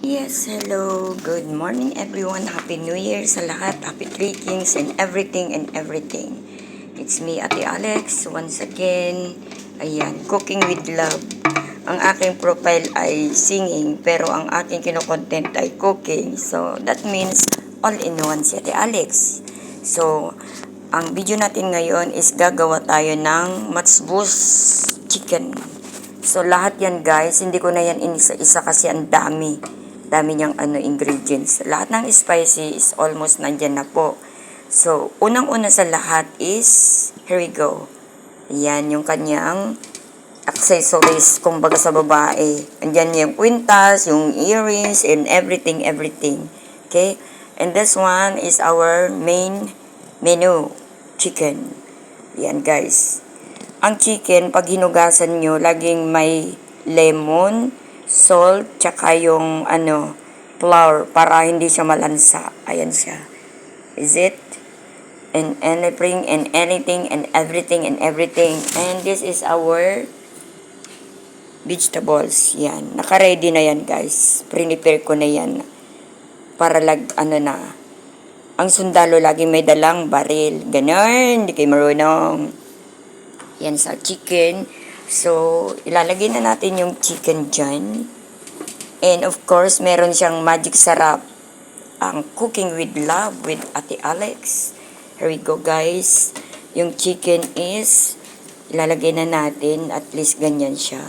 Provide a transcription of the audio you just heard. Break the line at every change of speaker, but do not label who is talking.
Yes, hello. Good morning everyone. Happy New Year sa lahat. Happy Three Kings and everything. It's me, Ate Alex, once again. Ayan, Cooking with Love. Ang aking profile ay singing, pero ang aking kinokontent ay cooking. So, that means all in one si Ate Alex. So, ang video natin ngayon is gagawa tayo ng matchbus chicken. So, lahat yan guys, hindi ko na yan inisa-isa kasi ang dami niyang ingredients. Lahat ng spicy is almost nandyan na po. So, unang-una sa lahat is, here we go. Yan, yung kanyang accessories, kumbaga sa babae. Andyan yung kwintas, yung earrings, and everything. Okay? And this one is our main menu, chicken. Yan guys. Ang chicken, pag hinugasan nyo, laging may lemon, salt, tsaka yung flour para hindi siya malansa. Ayan siya. Is it? And anything and anything and everything. And this is our vegetables. Yan. Naka-ready na yan guys. Prepare ko na yan. Para na. Ang sundalo laging may dalang baril. Ganon. Hindi kayo marunong. Yan sa chicken. So, ilalagay na natin yung chicken dyan. And of course, meron siyang magic sarap. Ang Cooking with Love with Ate Alex. Here we go guys. Yung chicken is, ilalagay na natin. At least ganyan siya.